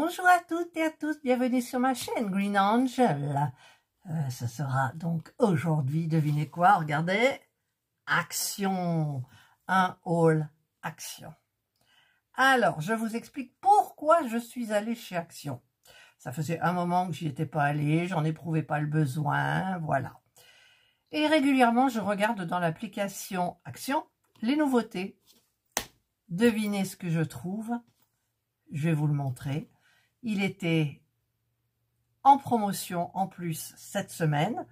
Bonjour à toutes et à tous, bienvenue sur ma chaîne Green Angel. Ce sera donc aujourd'hui, devinez quoi, regardez, action, un haul action. Alors, je vous explique pourquoi je suis allée chez Action. Ça faisait un moment que j'y étais pas allée, j'en éprouvais pas le besoin, voilà. Et régulièrement, je regarde dans l'application Action les nouveautés. Devinez ce que je trouve. Je vais vous le montrer. Il était en promotion en plus cette semaine.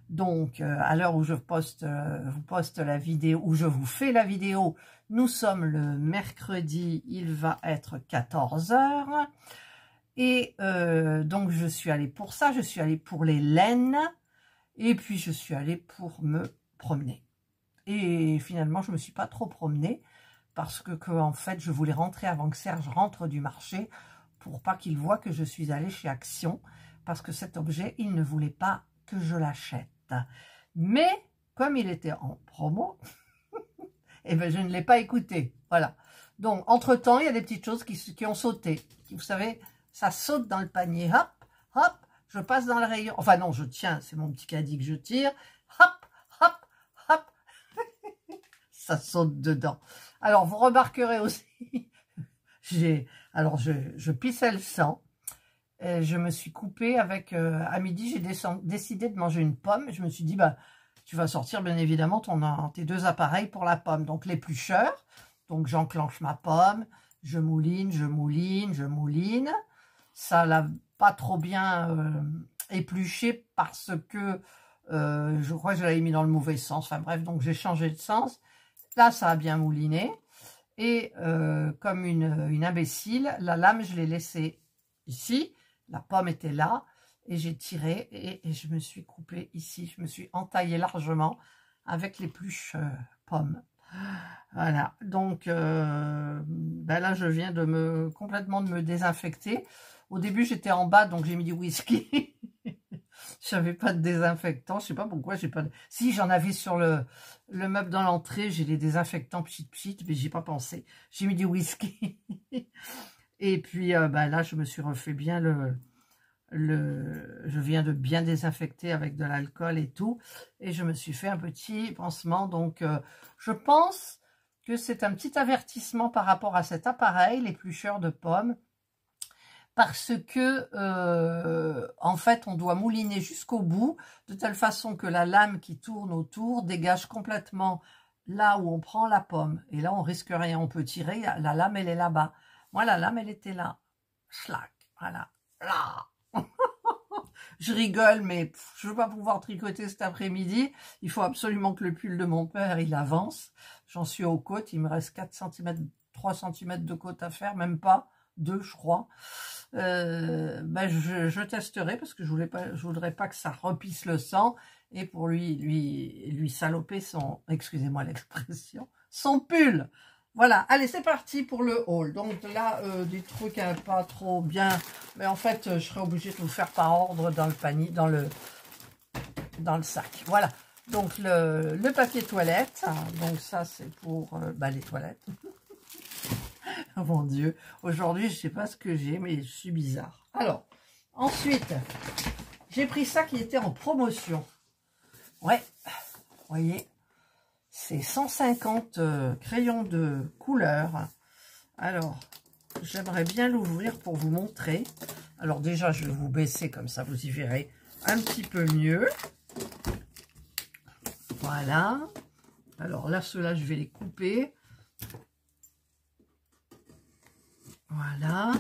Donc, à l'heure où je vous poste la vidéo, où je vous fais la vidéo, nous sommes le mercredi, il va être 14 h. Et donc, je suis allée pour ça, je suis allée pour les laines, et puis je suis allée pour me promener. Et finalement, je ne me suis pas trop promenée, parce que en fait, je voulais rentrer avant que Serge rentre du marché, pour pas qu'il voit que je suis allée chez Action, parce que cet objet, il ne voulait pas que je l'achète. Mais, comme il était en promo, eh ben, je ne l'ai pas écouté. Voilà. Donc, entre-temps, il y a des petites choses qui ont sauté. Vous savez, ça saute dans le panier. Hop, hop, je passe dans le rayon. Enfin non, je tiens, c'est mon petit caddie que je tire. Hop, hop, hop. Ça saute dedans. Alors, vous remarquerez aussi, je pissais le sang. Je me suis coupée avec, à midi, j'ai décidé de manger une pomme. Je me suis dit, bah, tu vas sortir bien évidemment tes deux appareils pour la pomme. Donc, l'éplucheur. Donc, j'enclenche ma pomme. Je mouline, je mouline, je mouline. Ça l'a pas trop bien épluché parce que je crois que je l'avais mis dans le mauvais sens. Enfin bref, donc j'ai changé de sens. Là, ça a bien mouliné. Et comme une imbécile, la lame, je l'ai laissée ici. La pomme était là. Et j'ai tiré et je me suis coupée ici. Je me suis entaillée largement avec l'épluche pomme. Voilà. Donc, ben là, je viens complètement de me désinfecter. Au début, j'étais en bas, donc j'ai mis du whisky. J'avais pas de désinfectant, je sais pas pourquoi j'ai pas de... Si, j'en avais sur le meuble dans l'entrée, j'ai les désinfectants pchit, mais j'ai pas pensé. J'ai mis du whisky. Et puis bah là, je me suis refait bien je viens de bien désinfecter avec de l'alcool et tout. Et je me suis fait un petit pansement. Donc, je pense que c'est un petit avertissement par rapport à cet appareil, l'éplucheur de pommes. Parce que, en fait, on doit mouliner jusqu'au bout, de telle façon que la lame qui tourne autour dégage complètement là où on prend la pomme. Et là, on risque rien, on peut tirer, la lame, elle est là-bas. Moi, la lame, elle était là. Schlac, voilà. Là. Je rigole, mais je ne veux pas pouvoir tricoter cet après-midi. Il faut absolument que le pull de mon père, il avance. J'en suis aux côtes, il me reste 4 cm, 3 cm de côte à faire, même pas, 2 je crois. Ben je testerai parce que je voudrais pas que ça repisse le sang et pour lui saloper son, excusez-moi l'expression, son pull. Voilà, allez, c'est parti pour le haul. Donc là, des trucs pas trop bien, mais en fait, je serai obligée de vous faire par ordre dans le panier, dans le sac. Voilà. Donc le papier toilette, donc ça c'est pour les toilettes. Oh mon Dieu, aujourd'hui, je ne sais pas ce que j'ai, mais je suis bizarre. Alors, ensuite, j'ai pris ça qui était en promotion. Ouais, vous voyez, c'est 150 crayons de couleur. Alors, j'aimerais bien l'ouvrir pour vous montrer. Alors déjà, je vais vous baisser, comme ça, vous y verrez un petit peu mieux. Voilà. Alors là, ceux-là, je vais les couper. Voilà,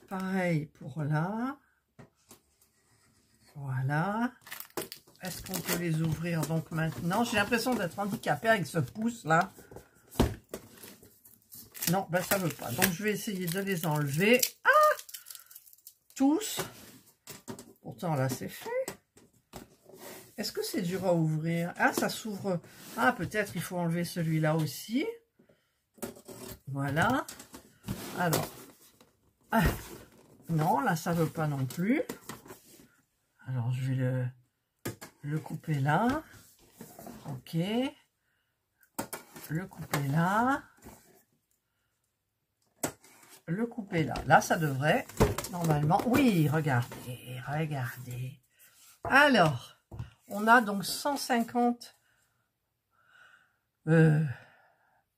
pareil pour là. Voilà. Est-ce qu'on peut les ouvrir donc maintenant? J'ai l'impression d'être handicapée avec ce pouce-là. Non, ben ça ne veut pas. Donc, je vais essayer de les enlever. Ah! Tous. Pourtant, là, c'est fait. Est-ce que c'est dur à ouvrir? Ah, ça s'ouvre. Ah, peut-être il faut enlever celui-là aussi. Voilà. Alors, non, là, ça ne veut pas non plus. Alors, je vais le couper là. Ok. Le couper là. le couper là. Là, ça devrait, normalement... Oui, regardez, regardez. Alors, on a donc 150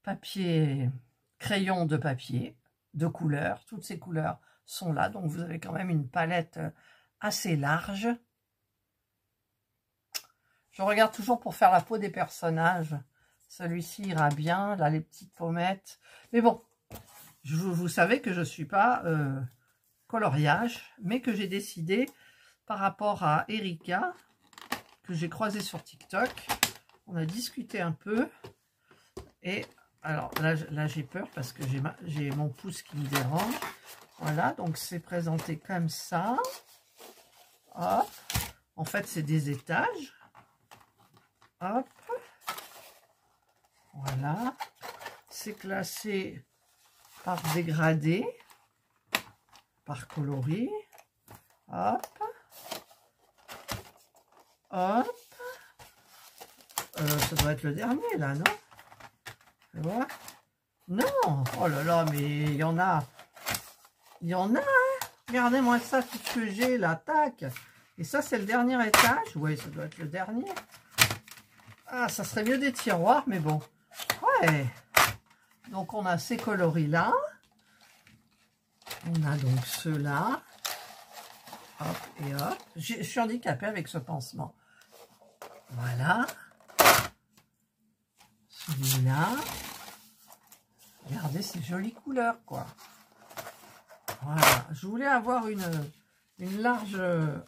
papier, crayons de papier, de couleurs. Toutes ces couleurs sont là. Donc, vous avez quand même une palette assez large. Je regarde toujours pour faire la peau des personnages. Celui-ci ira bien. Là, les petites pommettes. Mais bon, vous savez que je ne suis pas coloriage, mais que j'ai décidé, par rapport à Erika, que j'ai croisé sur TikTok, on a discuté un peu. Et alors là j'ai peur parce que j'ai mon pouce qui me dérange. Voilà, donc c'est présenté comme ça. Hop. En fait, c'est des étages. Hop. Voilà. C'est classé par dégradé, par coloris. Hop. Hop. Ça doit être le dernier, là, non? Voilà. Non. Oh là là, mais il y en a. Il y en a, hein. Regardez-moi ça, tout ce que j'ai, là, tac. Et ça, c'est le dernier étage. Oui, ça doit être le dernier. Ah, ça serait mieux des tiroirs, mais bon. Ouais. Donc, on a ces coloris-là. On a donc ceux-là. Hop et hop. Je suis handicapée avec ce pansement. Voilà. Celui-là. Regardez ces jolies couleurs, quoi. Voilà. Je voulais avoir une large...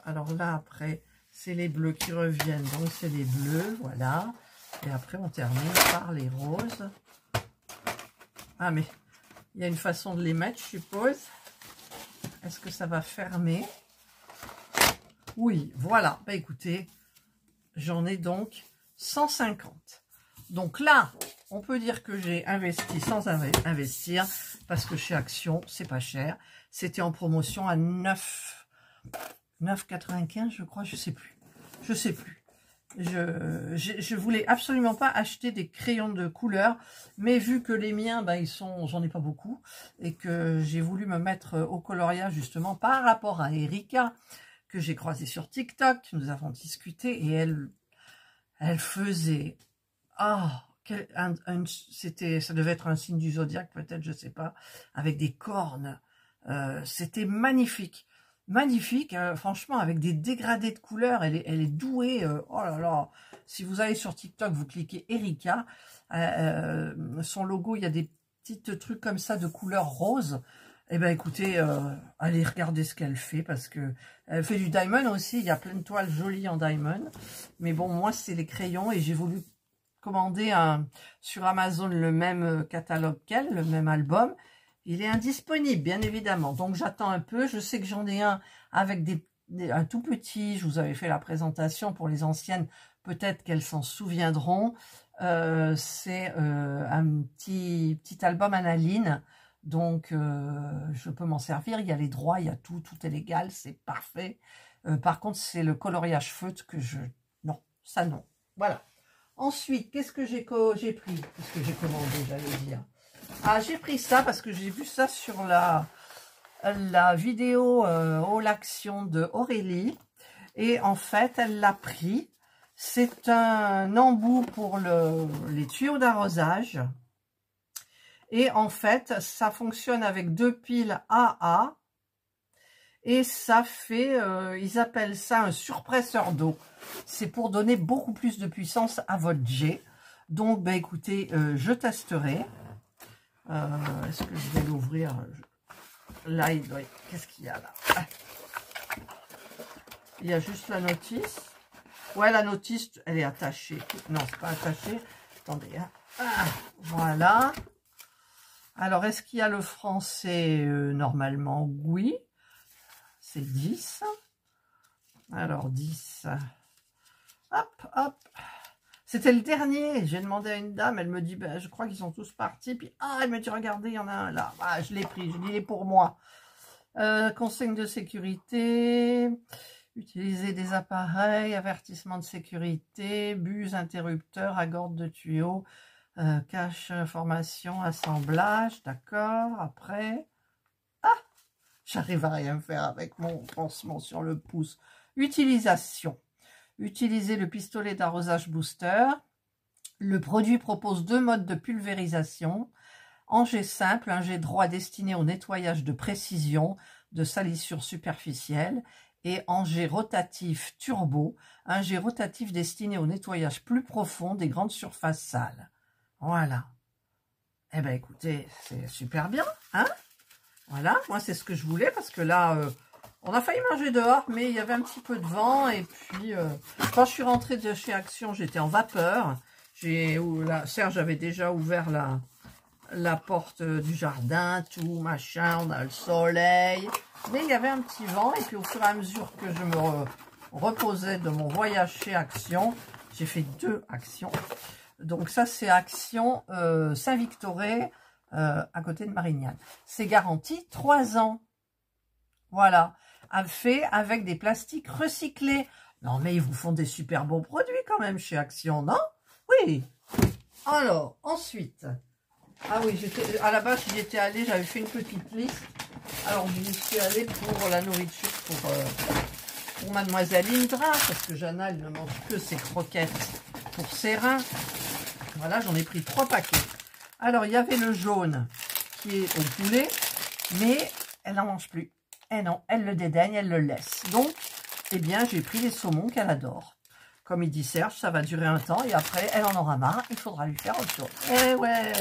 Alors là, après, c'est les bleus qui reviennent. Donc, c'est les bleus, voilà. Et après, on termine par les roses. Ah, mais il y a une façon de les mettre, je suppose. Est-ce que ça va fermer? Oui, voilà. Bah, écoutez, j'en ai donc 150. Donc là, on peut dire que j'ai investi sans investir, parce que chez Action, c'est pas cher. C'était en promotion à 9,95, je crois, je sais plus. Je sais plus. Je voulais absolument pas acheter des crayons de couleur, mais vu que les miens, ben, j'en ai pas beaucoup, et que j'ai voulu me mettre au coloriage justement par rapport à Erika, que j'ai croisé sur TikTok, nous avons discuté, et elle faisait... Ah, ça devait être un signe du zodiaque, peut-être, je sais pas, avec des cornes. C'était magnifique. Magnifique, franchement, avec des dégradés de couleurs. Elle est douée. Oh là là. Si vous allez sur TikTok, vous cliquez Erika. Son logo, il y a des petits trucs comme ça de couleur rose. Eh ben écoutez, allez regarder ce qu'elle fait, parce que elle fait du diamond aussi. Il y a plein de toiles jolies en diamond. Mais bon, moi, c'est les crayons, et j'ai voulu commander sur Amazon le même catalogue qu'elle, le même album. Il est indisponible, bien évidemment. Donc, j'attends un peu. Je sais que j'en ai un avec un tout petit. Je vous avais fait la présentation pour les anciennes. Peut-être qu'elles s'en souviendront. C'est un petit album analine. Donc, je peux m'en servir. Il y a les droits, il y a tout. Tout est légal, c'est parfait. Par contre, c'est le coloriage feutre que je... Non, ça non. Voilà. Ensuite, qu'est-ce que j'ai pris? Qu'est-ce que j'ai commandé, j'allais dire. Ah, j'ai pris ça parce que j'ai vu ça sur la vidéo Haul Action de Aurélie. Et en fait, elle l'a pris. C'est un embout pour les tuyaux d'arrosage. Et en fait, ça fonctionne avec 2 piles AA. Et ça fait, ils appellent ça un surpresseur d'eau. C'est pour donner beaucoup plus de puissance à votre jet. Donc, ben, écoutez, je testerai. Est-ce que je vais l'ouvrir? Là, qu'est-ce qu'il y a là? Ah. Il y a juste la notice. Ouais, la notice, elle est attachée. Non, c'est pas attaché. Attendez. Hein. Ah, voilà. Alors, est-ce qu'il y a le français? Normalement, oui. C'est 10. Alors, 10. Hop, hop. C'était le dernier. J'ai demandé à une dame. Elle me dit, ben, je crois qu'ils sont tous partis. Puis, ah, elle me dit, regardez, il y en a un là. Ah, je l'ai pris. Je dis, il est pour moi. Consigne de sécurité. Utiliser des appareils. Avertissement de sécurité. Buse, interrupteur, agorde de tuyaux. Cache, information, assemblage. D'accord. Après... J'arrive à rien faire avec mon pansement sur le pouce. Utilisation. Utilisez le pistolet d'arrosage booster. Le produit propose 2 modes de pulvérisation. En jet simple, un jet droit destiné au nettoyage de précision de salissures superficielles. Et en jet rotatif turbo, un jet rotatif destiné au nettoyage plus profond des grandes surfaces sales. Voilà. Eh bien, écoutez, c'est super bien, hein? Voilà, moi, c'est ce que je voulais, parce que là, on a failli manger dehors, mais il y avait un petit peu de vent, et puis, quand je suis rentrée de chez Action, j'étais en vapeur. Serge avait déjà ouvert la porte du jardin, tout, machin, on a le soleil. Mais il y avait un petit vent, et puis au fur et à mesure que je me reposais de mon voyage chez Action, j'ai fait 2 actions. Donc ça, c'est Action Saint-Victoré, à côté de Marignane. C'est garanti 3 ans. Voilà. Fait avec des plastiques recyclés. Non, mais ils vous font des super beaux produits quand même chez Action, non? Oui. Alors, ensuite... Ah oui, à la base, j'y étais allée, j'avais fait une petite liste. Alors, j'y suis allée pour la nourriture pour Mademoiselle Indra, parce que Jana, elle ne mange que ses croquettes pour ses reins. Voilà, j'en ai pris 3 paquets. Alors, il y avait le jaune qui est au poulet, mais elle n'en mange plus. Eh non, elle le dédaigne, elle le laisse. Donc, eh bien, j'ai pris les saumons qu'elle adore. Comme il dit Serge, ça va durer un temps et après, elle en aura marre, il faudra lui faire autre chose. Eh ouais,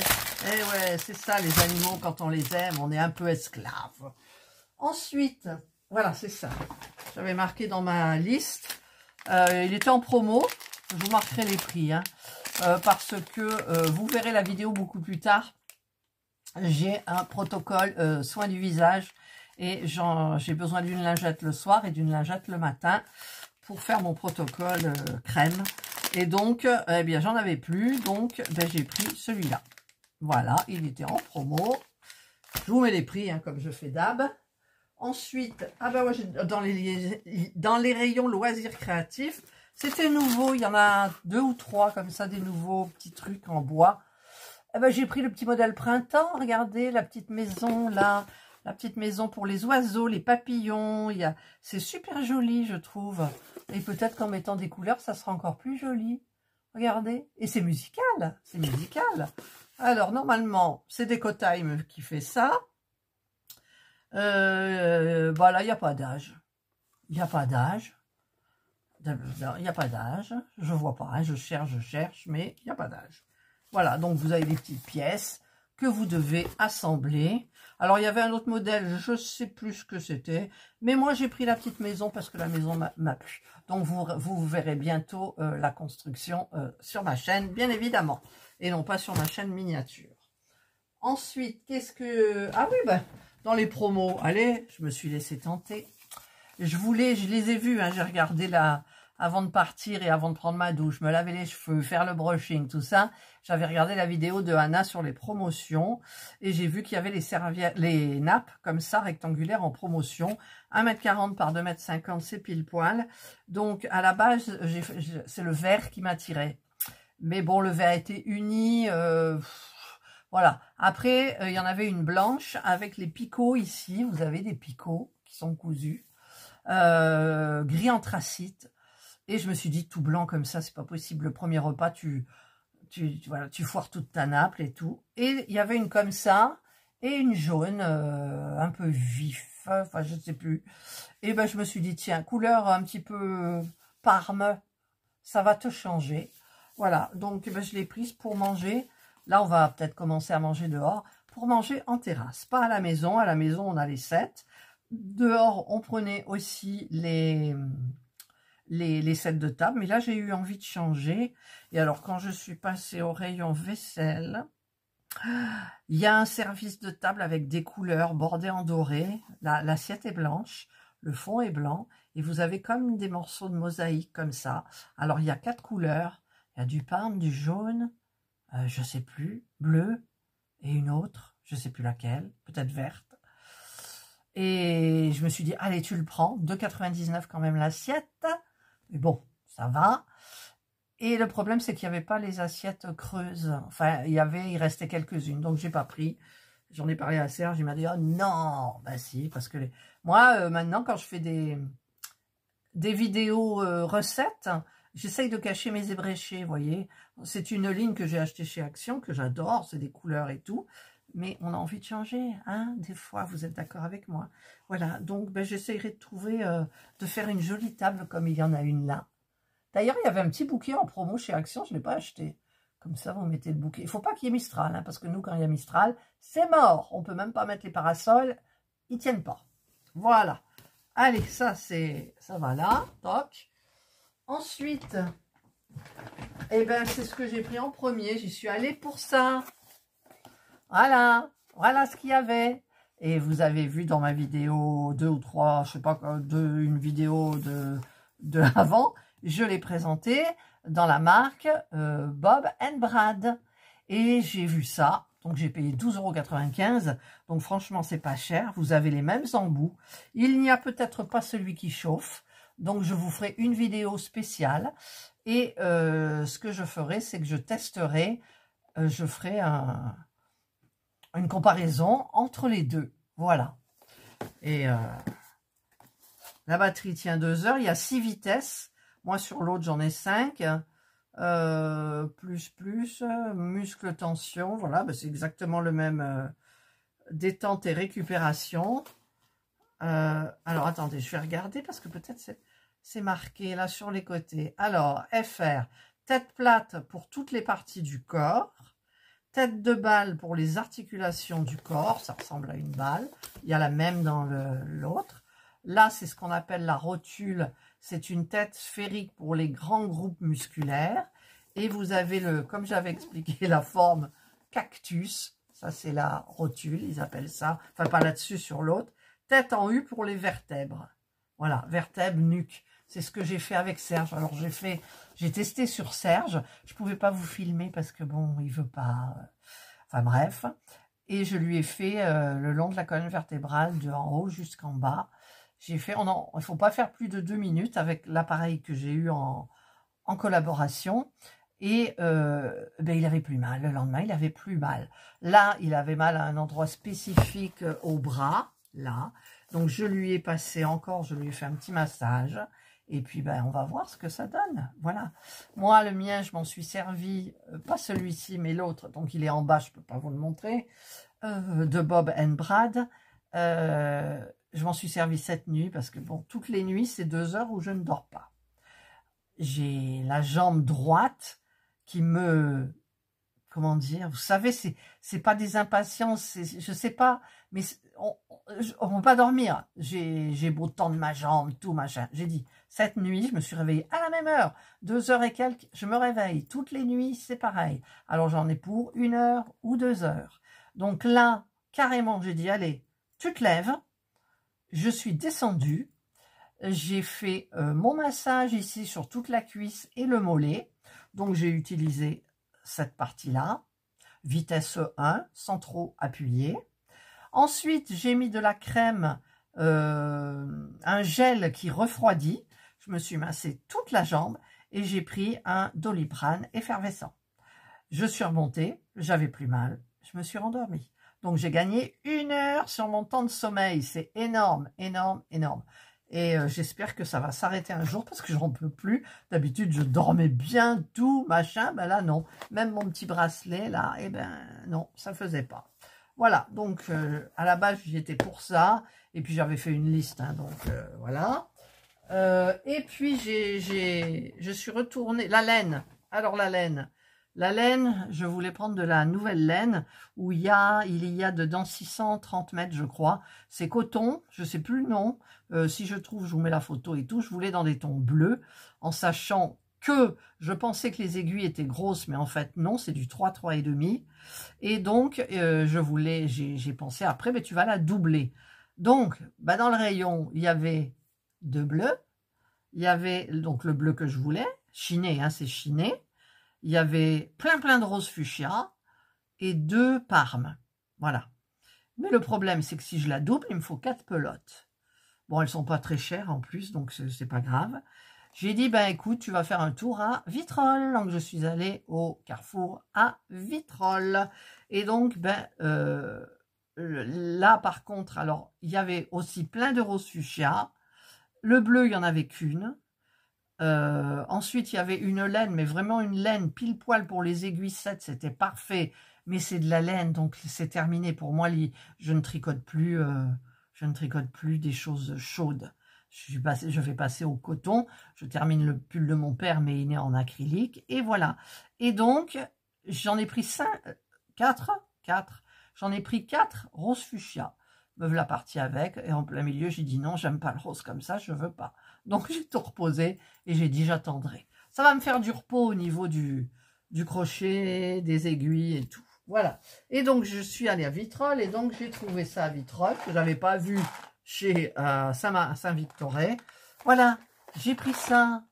c'est ça les animaux, quand on les aime, on est un peu esclaves. Ensuite, voilà, c'est ça. J'avais marqué dans ma liste, il était en promo, je vous marquerai les prix, hein, parce que vous verrez la vidéo beaucoup plus tard. J'ai un protocole soin du visage et j'ai besoin d'une lingette le soir et d'une lingette le matin pour faire mon protocole crème. Et donc, eh bien, j'en avais plus, donc ben, j'ai pris celui-là. Voilà, il était en promo. Je vous mets les prix, hein, comme je fais d'hab. Ensuite, ah ben ouais, dans les rayons loisirs créatifs, c'était nouveau. Il y en a 2 ou 3 comme ça, des nouveaux petits trucs en bois. Eh ben, j'ai pris le petit modèle printemps. Regardez, la petite maison là. La petite maison pour les oiseaux, les papillons. C'est super joli, je trouve. Et peut-être qu'en mettant des couleurs, ça sera encore plus joli. Regardez. Et c'est musical. C'est musical. Alors, normalement, c'est DecoTime qui fait ça. Voilà, il n'y a pas d'âge. Il n'y a pas d'âge. Il n'y a pas d'âge. Je vois pas. Hein, je cherche, mais il n'y a pas d'âge. Voilà, donc vous avez des petites pièces que vous devez assembler. Alors, il y avait un autre modèle, je ne sais plus ce que c'était, mais moi, j'ai pris la petite maison parce que la maison m'a plu. Donc, vous verrez bientôt la construction sur ma chaîne, bien évidemment, et non pas sur ma chaîne miniature. Ensuite, qu'est-ce que... Ah oui, ben, dans les promos, allez, je me suis laissé tenter. Je les ai vus, hein, j'ai regardé avant de partir et avant de prendre ma douche, me laver les cheveux, faire le brushing, tout ça. J'avais regardé la vidéo de Anna sur les promotions et j'ai vu qu'il y avait les nappes comme ça, rectangulaires en promotion. 1,40 m par 2,50 m, c'est pile poil. Donc, à la base, c'est le vert qui m'attirait. Mais bon, le vert était uni. Voilà. Après, il y en avait une blanche avec les picots ici. Vous avez des picots qui sont cousus. Gris anthracite. Et je me suis dit, tout blanc comme ça, c'est pas possible. Le premier repas, tu foires toute ta nappe et tout. Et il y avait une comme ça, et une jaune, un peu vif, enfin, je ne sais plus. Et ben, je me suis dit, tiens, couleur un petit peu parme, ça va te changer. Voilà, donc ben, je l'ai prise pour manger. Là, on va peut-être commencer à manger dehors, pour manger en terrasse. Pas à la maison. À la maison, on a les 7. Dehors, on prenait aussi les sets de table, mais là j'ai eu envie de changer. Et alors quand je suis passée au rayon vaisselle, il y a un service de table avec des couleurs bordées en doré. L'assiette est blanche, le fond est blanc et vous avez comme des morceaux de mosaïque comme ça. Alors il y a 4 couleurs, il y a du parme, du jaune, je sais plus, bleu et une autre, je sais plus laquelle, peut-être verte. Et je me suis dit, allez, tu le prends, 2,99 quand même l'assiette. Mais bon, ça va. Et le problème, c'est qu'il n'y avait pas les assiettes creuses. Enfin, il restait quelques-unes, donc j'ai pas pris. J'en ai parlé à Serge, il m'a dit « Oh non !» Bah si, parce que moi, maintenant, quand je fais des vidéos recettes, j'essaye de cacher mes ébréchés, vous voyez. C'est une ligne que j'ai achetée chez Action, que j'adore, c'est des couleurs et tout. Mais on a envie de changer, hein, des fois, vous êtes d'accord avec moi. Voilà, donc ben, j'essayerai de trouver, de faire une jolie table comme il y en a une là. D'ailleurs, il y avait un petit bouquet en promo chez Action, je ne l'ai pas acheté. Comme ça, vous mettez le bouquet. Il ne faut pas qu'il y ait Mistral, hein, parce que nous, quand il y a Mistral, c'est mort. On ne peut même pas mettre les parasols, ils ne tiennent pas. Voilà. Allez, ça va là, toc. Ensuite, eh ben, c'est ce que j'ai pris en premier. J'y suis allée pour ça. Voilà, voilà ce qu'il y avait. Et vous avez vu dans ma vidéo 2 ou 3, je sais pas, une vidéo de avant, je l'ai présenté dans la marque Bob & Brad. Et j'ai vu ça, donc j'ai payé 12,95 €. Donc franchement, c'est pas cher. Vous avez les mêmes embouts. Il n'y a peut-être pas celui qui chauffe. Donc je vous ferai une vidéo spéciale. Et ce que je ferai, c'est que je testerai, je ferai une comparaison entre les deux. Voilà. Et la batterie tient 2 heures. Il y a 6 vitesses. Moi, sur l'autre, j'en ai 5. Muscle tension. Voilà, ben, c'est exactement le même détente et récupération. Alors, attendez, je vais regarder parce que peut-être c'est marqué là sur les côtés. Alors, FR, tête plate pour toutes les parties du corps. Tête de balle pour les articulations du corps, ça ressemble à une balle. Il y a la même dans l'autre. Là, c'est ce qu'on appelle la rotule. C'est une tête sphérique pour les grands groupes musculaires. Et vous avez, comme j'avais expliqué, la forme cactus. Ça, c'est la rotule, ils appellent ça. Enfin, pas là-dessus, sur l'autre. Tête en U pour les vertèbres. Voilà, vertèbres, nuque. C'est ce que j'ai fait avec Serge. Alors, j'ai testé sur Serge. Je ne pouvais pas vous filmer parce que, bon, il ne veut pas. Enfin, bref. Et je lui ai fait le long de la colonne vertébrale, de en haut jusqu'en bas. J'ai fait, il ne faut pas faire plus de 2 minutes avec l'appareil que j'ai eu en collaboration. Et ben, il avait plus mal. Le lendemain, il avait plus mal. Là, il avait mal à un endroit spécifique au bras. Là. Donc, je lui ai passé encore, je lui ai fait un petit massage. Et puis, ben, on va voir ce que ça donne. Voilà. Moi, le mien, je m'en suis servi, pas celui-ci, mais l'autre. Donc, il est en bas, je ne peux pas vous le montrer. De Bob & Brad. Je m'en suis servi cette nuit parce que, bon, toutes les nuits, c'est 2 heures où je ne dors pas. J'ai la jambe droite qui me... Comment dire? Vous savez, c'est pas des impatiences, je sais pas, mais on ne peut pas dormir. J'ai beau tendre ma jambe, tout machin. J'ai dit, cette nuit, je me suis réveillée à la même heure. 2 heures et quelques, je me réveille. Toutes les nuits, c'est pareil. Alors, j'en ai pour 1 heure ou 2 heures. Donc là, carrément, j'ai dit, allez, tu te lèves. Je suis descendue. J'ai fait mon massage ici sur toute la cuisse et le mollet. Donc, j'ai utilisé cette partie-là, vitesse 1, sans trop appuyer. Ensuite, j'ai mis de la crème, un gel qui refroidit. Je me suis massé toute la jambe et j'ai pris un Doliprane effervescent. Je suis remontée, j'avais plus mal, je me suis rendormie. Donc, j'ai gagné 1 heure sur mon temps de sommeil. C'est énorme, énorme, énorme. Et j'espère que ça va s'arrêter un jour parce que j'en peux plus. D'habitude, je dormais bien, tout, machin. Ben là, non. Même mon petit bracelet, là, eh ben non, ça faisait pas. Voilà, donc à la base, j'y étais pour ça. Et puis, j'avais fait une liste, hein, donc voilà. Et puis, je suis retournée. La laine. Alors, la laine. La laine, je voulais prendre de la nouvelle laine où il y a dedans 630 mètres, je crois. C'est coton, je ne sais plus le nom. Si je trouve, je vous mets la photo et tout. Je voulais dans des tons bleus, en sachant que je pensais que les aiguilles étaient grosses, mais en fait, non, c'est du 3, 3,5. Et donc, j'ai pensé après, mais tu vas la doubler. Donc, bah, dans le rayon, il y avait 2 bleus. Il y avait donc le bleu que je voulais, chiné, hein, c'est chiné. Il y avait plein de roses fuchsia et 2 parmes. Voilà. Mais le problème, c'est que si je la double, il me faut 4 pelotes. Bon, elles sont pas très chères en plus, donc c'est pas grave. J'ai dit, ben écoute, tu vas faire un tour à Vitrolles. Donc, je suis allée au Carrefour à Vitrolles. Et donc, ben, là, par contre, alors, il y avait aussi plein de roses fuchsia. Le bleu, il n'y en avait qu'une. Ensuite, il y avait une laine, mais vraiment une laine pile poil pour les aiguillettes, c'était parfait. Mais c'est de la laine, donc c'est terminé. Pour moi, je ne tricote plus des choses chaudes. Je vais passer au coton. Je termine le pull de mon père, mais il est en acrylique. Et voilà. Et donc, j'en ai pris 4. J'en ai pris 4 roses fuchsia. Me voilà partie avec. Et en plein milieu, j'ai dit non, j'aime pas le rose comme ça, je veux pas. Donc, j'ai tout reposé et j'ai dit j'attendrai. Ça va me faire du repos au niveau du crochet, des aiguilles et tout. Voilà. Et donc, je suis allée à Vitrolles et donc, j'ai trouvé ça à Vitrolles que je n'avais pas vu chez Saint-Victoret. Voilà, j'ai pris ça.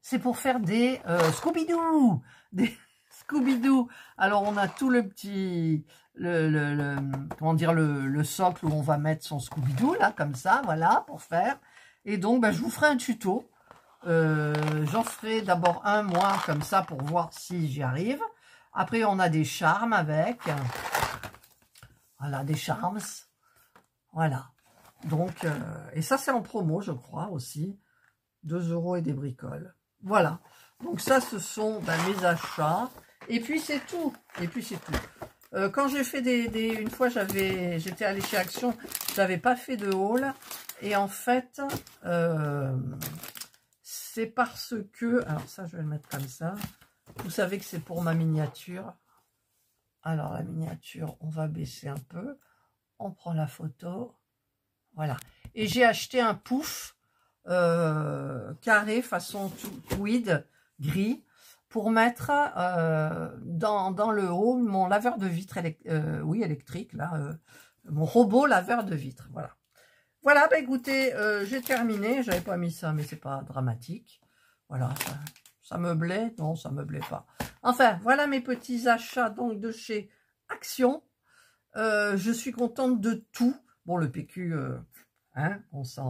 C'est pour faire des Scooby-Doo. Des Scooby-Doo. Alors, on a tout le petit... comment dire, le socle où on va mettre son Scooby-Doo, là, comme ça, voilà, pour faire. Et donc, ben, je vous ferai un tuto. J'en ferai d'abord un, moi, comme ça, pour voir si j'y arrive. Après, on a des charmes avec. Voilà, des charms. Voilà. Donc, et ça, c'est en promo, je crois, aussi. 2 € et des bricoles. Voilà. Donc, ça, ce sont mes achats. Et puis, c'est tout. Et puis, c'est tout. Quand j'ai fait une fois, j'étais allée chez Action, j'avais pas fait de haul. Et en fait, c'est parce que... Alors, ça, je vais le mettre comme ça. Vous savez que c'est pour ma miniature. Alors, la miniature, on va baisser un peu. On prend la photo. Voilà. Et j'ai acheté un pouf carré façon tweed gris pour mettre dans le haut mon laveur de vitre électrique. Là, mon robot laveur de vitre. Voilà. Voilà, bah écoutez, j'ai terminé. J'avais pas mis ça, mais c'est pas dramatique. Voilà, ça me plaît. Non, ça me plaît pas. Enfin, voilà mes petits achats donc de chez Action. Je suis contente de tout. Bon, le PQ, hein, on sent...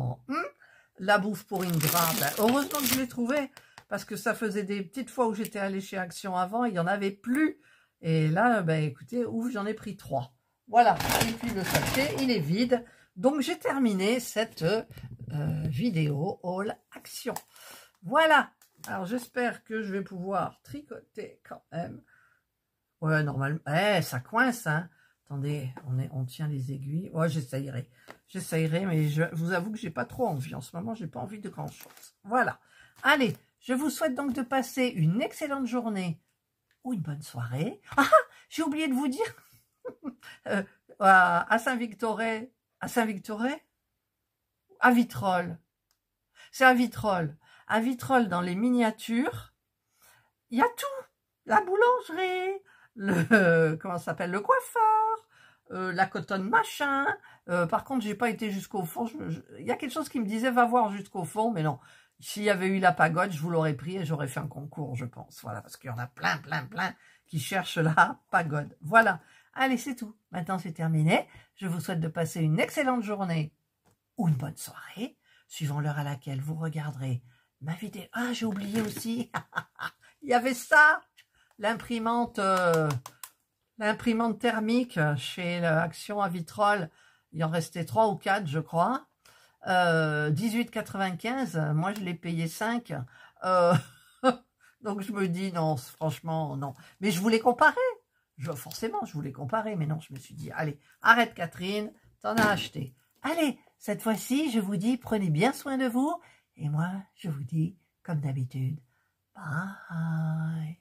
La bouffe pour Indra, ben, heureusement que je l'ai trouvé, parce que ça faisait des petites fois où j'étais allée chez Action avant, il n'y en avait plus. Et là, ben, écoutez, ouf, j'en ai pris 3. Voilà, et puis le sachet, il est vide. Donc, j'ai terminé cette vidéo haul Action. Voilà, alors j'espère que je vais pouvoir tricoter quand même. Ouais, normalement, ça coince, hein. Attendez, on tient les aiguilles. Ouais, j'essayerai. J'essayerai, mais je vous avoue que j'ai pas trop envie. En ce moment, j'ai pas envie de grand-chose. Voilà. Allez, je vous souhaite donc de passer une excellente journée ou une bonne soirée. Ah, j'ai oublié de vous dire. À Saint-Victoret. À Saint-Victoret? À Vitrolles. C'est à Vitrolles. À Vitrolles, dans les miniatures, il y a tout. La boulangerie, comment ça s'appelle, le coiffeur, la cotonne machin. Par contre, j'ai pas été jusqu'au fond. Il y a quelque chose qui me disait va voir jusqu'au fond, mais non. S'il y avait eu la pagode, je vous l'aurais pris et j'aurais fait un concours, je pense. Voilà, parce qu'il y en a plein qui cherchent la pagode. Voilà. Allez, c'est tout. Maintenant, c'est terminé. Je vous souhaite de passer une excellente journée ou une bonne soirée, suivant l'heure à laquelle vous regarderez ma vidéo. Ah, j'ai oublié aussi. Il y avait ça. L'imprimante thermique chez Action à Vitrolles, il en restait 3 ou 4, je crois. 18,95, moi je l'ai payé 5. Donc je me dis non, franchement non. Mais je voulais comparer. Forcément, je voulais comparer, mais non, je me suis dit, allez, arrête Catherine, t'en as acheté. Allez, cette fois-ci, je vous dis, prenez bien soin de vous. Et moi, je vous dis, comme d'habitude, bye.